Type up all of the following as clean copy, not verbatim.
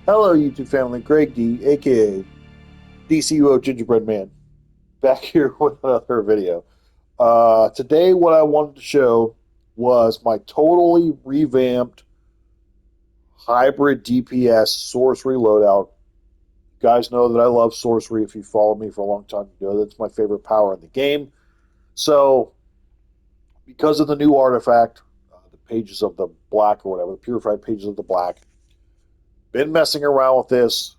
Hello, YouTube family. Greg D, aka DCUO Gingerbread Man, back here with another video. Today, what I wanted to show was my totally revamped hybrid DPS Sorcery loadout. You guys know that I love Sorcery. If you followed me for a long time, you know that's my favorite power in the game. So, because of the new artifact, the pages of the black or whatever, the purified pages of the black, been messing around with this.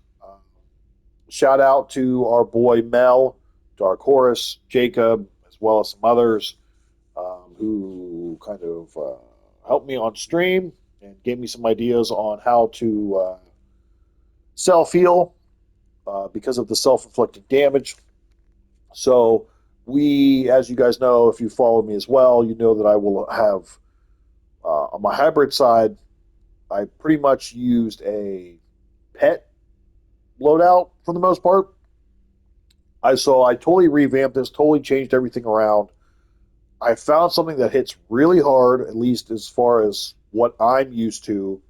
Shout out to our boy Mel, Dark Horse, Jacob, as well as some others who kind of helped me on stream and gave me some ideas on how to self heal because of the self inflicted damage. So, as you guys know, if you follow me as well, you know that I will have on my hybrid side, I pretty much used a pet loadout for the most part. I totally revamped this, totally changed everything around. I found something that hits really hard, at least as far as what I'm used to.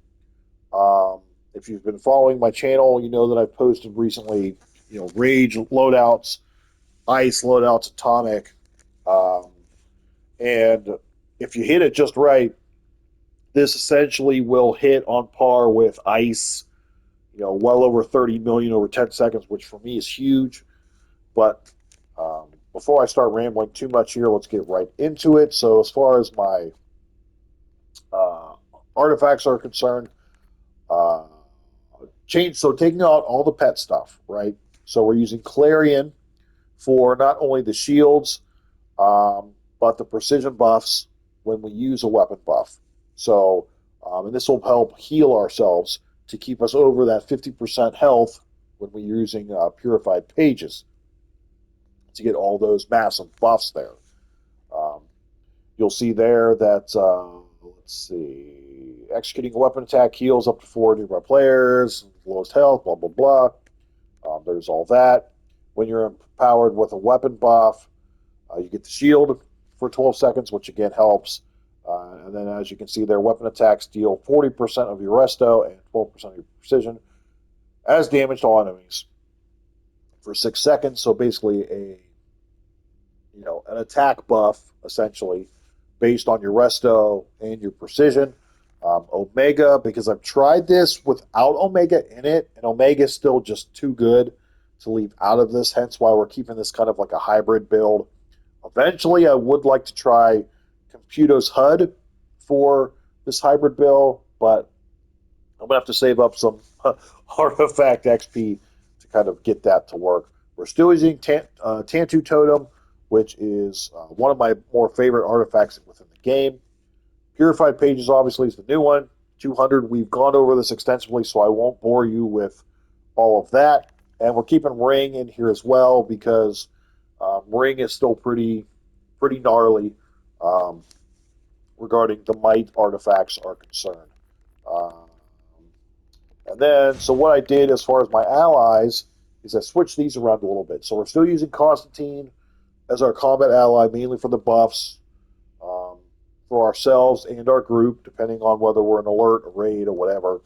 If you've been following my channel, you know that I've posted recently, rage loadouts, ice loadouts, atomic, um, and if you hit it just right, this essentially will hit on par with ice. Well over 30 million over 10 seconds, which for me is huge. But before I start rambling too much here, let's get right into it. So, as far as my uh, artifacts are concerned, uh, taking out all the pet stuff, right? So, we're using Clarion for not only the shields, but the precision buffs when we use a weapon buff. So, and this will help heal ourselves to keep us over that 50% health when we're using purified pages to get all those massive buffs there. Um, you'll see there that, let's see, executing a weapon attack heals up to 4 nearby players, lowest health, blah, blah, blah. There's all that. When you're empowered with a weapon buff, you get the shield for 12 seconds, which again helps. And then, as you can see there, weapon attacks deal 40% of your resto and 12% of your precision as damage to all enemies for 6 seconds. So basically, an attack buff essentially based on your resto and your precision. Omega, because I've tried this without Omega in it, and Omega is still just too good to leave out of this. Hence, why we're keeping this kind of like a hybrid build. Eventually, I would like to try Computo's HUD for this hybrid build, but I'm gonna have to save up some artifact XP to kind of get that to work. We're still using Tantu Totem, which is one of my more favorite artifacts within the game. Purified Pages, obviously, is the new one. 200, we've gone over this extensively, so I won't bore you with all of that. And we're keeping Ring in here as well because Ring is still pretty gnarly um, regarding the might artifacts are concerned. Um, and then, so what I did as far as my allies is I switched these around a little bit. So we're still using Constantine as our combat ally, mainly for the buffs, um, for ourselves and our group, depending on whether we're an alert, a raid, or whatever.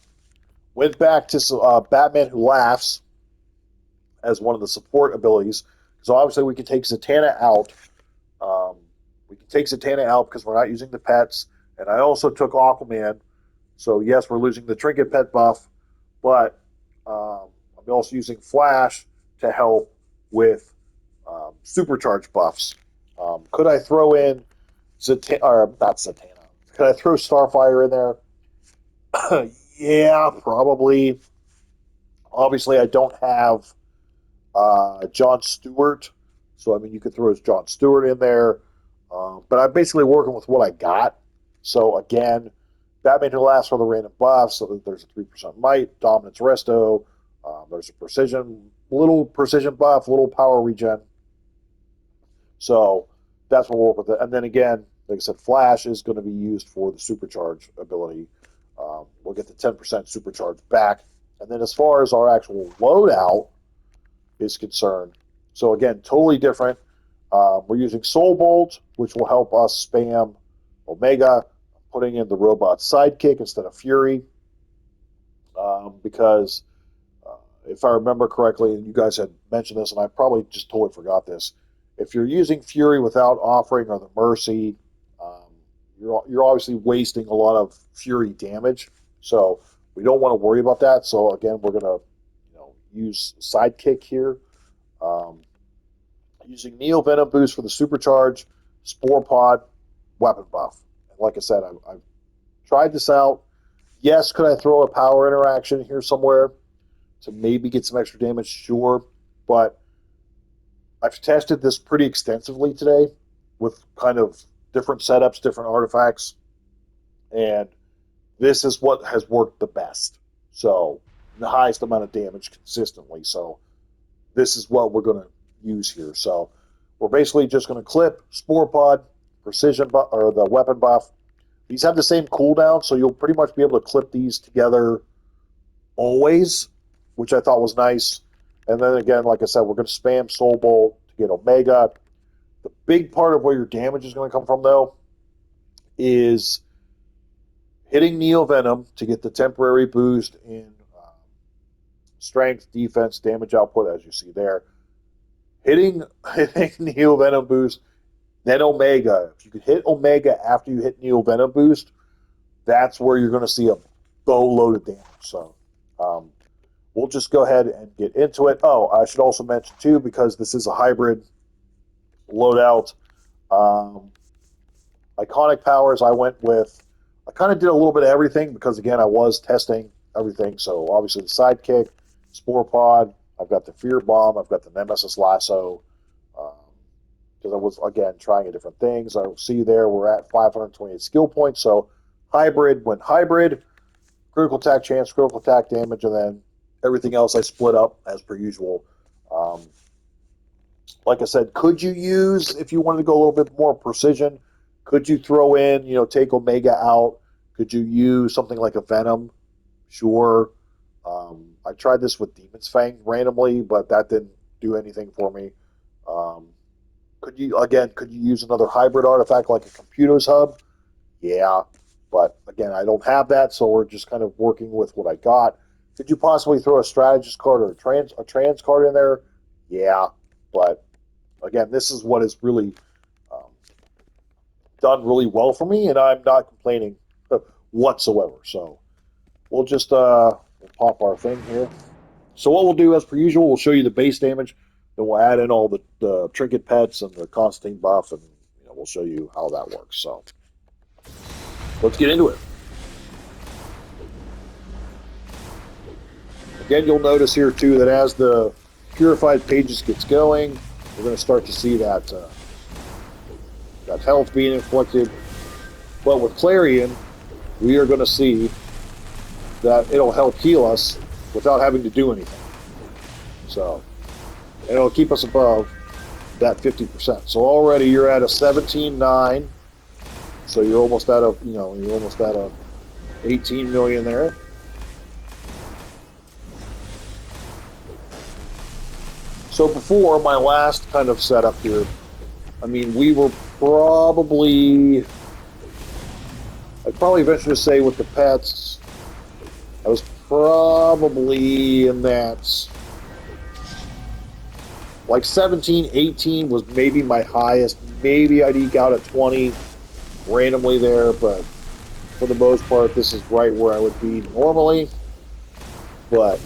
Went back to Batman Who Laughs as one of the support abilities. So obviously we can take Zatanna out. We can take Zatanna out because we're not using the pets. And I also took Aquaman. So yes, we're losing the trinket pet buff, but I'm also using Flash to help with supercharge buffs. Could I throw in or not Zatanna? Could I throw Starfire in there? Yeah, probably. Obviously, I don't have John Stewart, so I mean, you could throw John Stewart in there, but I'm basically working with what I got. So again, Batman Who Laughs for the random buffs. So there's a 3% might, dominance resto. There's a little precision buff, little power regen. So that's what we'll work with it. And then again, like I said, Flash is going to be used for the supercharge ability. We'll get the 10% supercharge back. And then as far as our actual loadout is concerned, so again, totally different. We're using Soul Bolt, which will help us spam Omega, putting in the robot sidekick instead of Fury, because if I remember correctly, and you guys had mentioned this, and I probably just totally forgot this. If you're using Fury without offering or the Mercy, you're obviously wasting a lot of Fury damage. So we don't want to worry about that. So again, we're gonna use Sidekick here, um, using Neo Venom boost for the supercharge, Spore Pod, weapon buff. And like I said, I've tried this out. Yes, could I throw a power interaction here somewhere to maybe get some extra damage? Sure, but I've tested this pretty extensively today with kind of different setups, different artifacts, and this is what has worked the best. So the highest amount of damage consistently. So this is what we're going to use here. So we're basically just going to clip Spore Pod, Precision buff, or the weapon buff. These have the same cooldown, so you'll pretty much be able to clip these together always, which I thought was nice. And then again, like I said, we're going to spam Soul Bolt to get Omega. The big part of where your damage is going to come from, though, is hitting Neo Venom to get the temporary boost in strength, defense, damage output, as you see there. Hitting Neo Venom boost, then Omega. If you could hit Omega after you hit Neo Venom boost, that's where you're going to see a boatload of damage. So we'll just go ahead and get into it. Oh, I should also mention, too, because this is a hybrid loadout, iconic powers, I kind of did a little bit of everything because, again, I was testing everything. So, obviously, the Sidekick, Spore Pod, I've got the Fear Bomb, I've got the Nemesis Lasso, because I was, again, trying different things. I see there we're at 528 skill points. So, hybrid went hybrid, critical attack chance, critical attack damage, and then everything else I split up as per usual. Like I said, could you use, if you wanted to go a little bit more precision, could you throw in, take Omega out? Could you use something like a Venom? Sure. I tried this with Demon's Fang randomly, but that didn't do anything for me. Could you use another hybrid artifact like a Computer's Hub? Yeah, but again, I don't have that, so we're just kind of working with what I got. Could you possibly throw a strategist card or a trans card in there? Yeah, but again, this is what is really done really well for me, and I'm not complaining whatsoever. So we'll just we'll pop our thing here. So what we'll do, as per usual, we'll show you the base damage, then we'll add in all the trinket pets and the Constantine buff, and we'll show you how that works. So let's get into it. Again, you'll notice here too that as the purified pages gets going, we're going to start to see that that health being inflicted. But with Clarion, we are going to see that it'll help heal us without having to do anything. So, and it'll keep us above that 50%. So already you're at a 17.9. So you're almost at a 18 million there. So before my last kind of setup here, I mean, we were probably, I'd probably venture to say with the pets, I was probably in that, like 17, 18 was maybe my highest. Maybe I'd eke out at 20 randomly there, but for the most part, this is right where I would be normally. But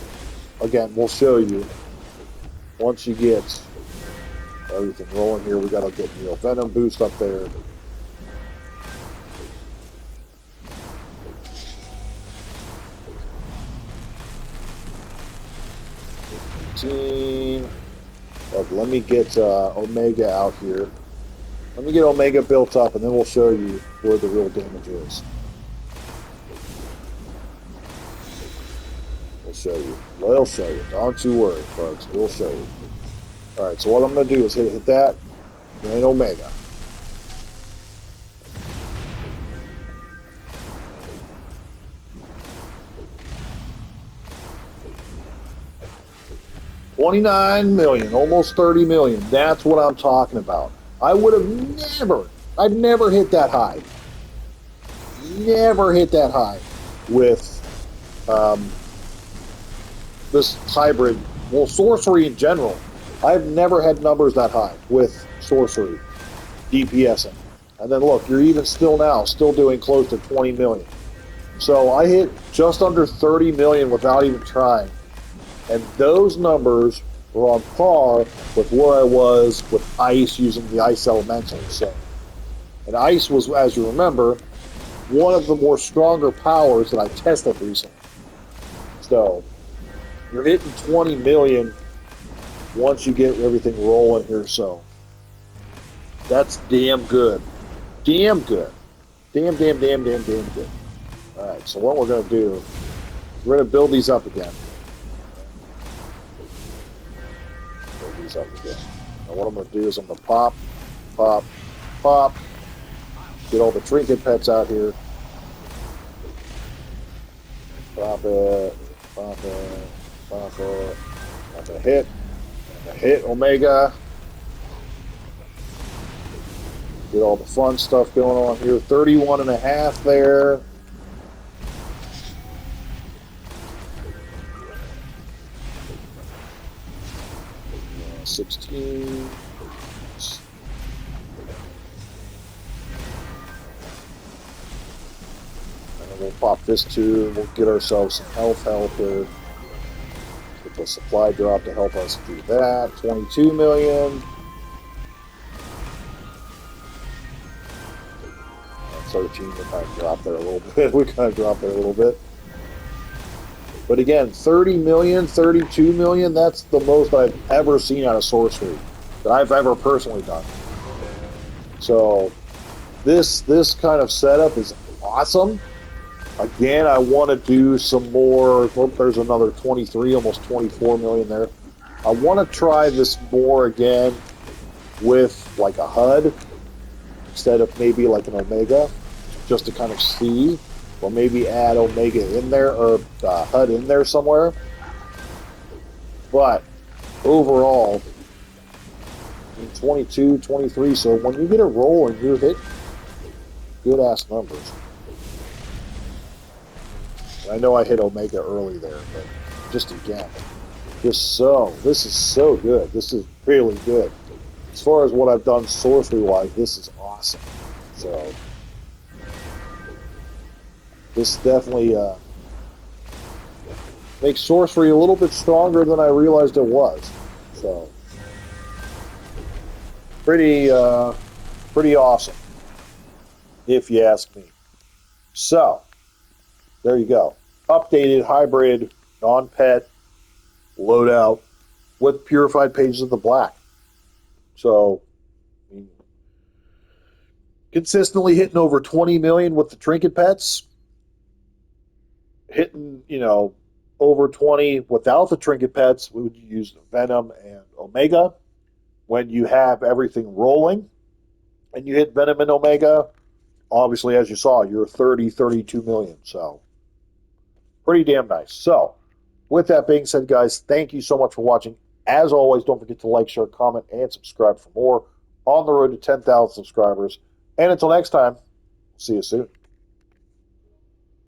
again, we'll show you once you get everything rolling here. We got to get Venom boost up there. Let me get Omega out here. Let me get Omega built up, and then we'll show you where the real damage is. We'll show you. We'll show you. Don't you worry, folks. We'll show you. All right, so what I'm going to do is hit that, and Omega. $29 million, almost 30 million. That's what I'm talking about. I would have I'd never hit that high. Never hit that high with this hybrid, well, sorcery in general, I've never had numbers that high with sorcery, DPSing. And then look, you're even still now, still doing close to 20 million. So I hit just under 30 million without even trying. And those numbers were on par with where I was with Ice using the Ice Elemental. So, and Ice was, as you remember, one of the more stronger powers that I tested recently. So, you're hitting 20 million once you get everything rolling here. So, that's damn good. Damn good. Damn good. All right, so what we're going to do, we're going to build these up again. Build these up again. Now what I'm going to do is I'm going to pop, get all the trinket pets out here. Pop it. I'm going to hit Omega. Get all the fun stuff going on here. 31.5 there. 16. And then we'll pop this too. We'll get ourselves some health here. Get the supply drop to help us do that. 22 million. 13, we kind of dropped there a little bit. But again, 30 million, 32 million, that's the most I've ever seen out of Sorcery that I've ever personally done. So this kind of setup is awesome. Again, I want to do some more. Oh, there's another 23, almost 24 million there. I want to try this more again with like a HUD instead of maybe like an Omega, just to kind of see. Or maybe add Omega in there, or HUD in there somewhere. But overall, 22, 23, so when you get a roll and you're hitting good-ass numbers. I know I hit Omega early there, but just again, this is so good. This is really good. As far as what I've done sorcery-wise, this is awesome. So this definitely makes sorcery a little bit stronger than I realized it was. So pretty awesome, if you ask me. So there you go. Updated hybrid non-pet loadout with purified pages of the black. So consistently hitting over 20 million with the trinket pets. Hitting, over 20 without the trinket pets. We would use Venom and Omega. When you have everything rolling and you hit Venom and Omega, obviously, as you saw, you're 30, 32 million. So pretty damn nice. So with that being said, guys, thank you so much for watching. As always, don't forget to like, share, comment, and subscribe for more on the road to 10,000 subscribers. And until next time, see you soon.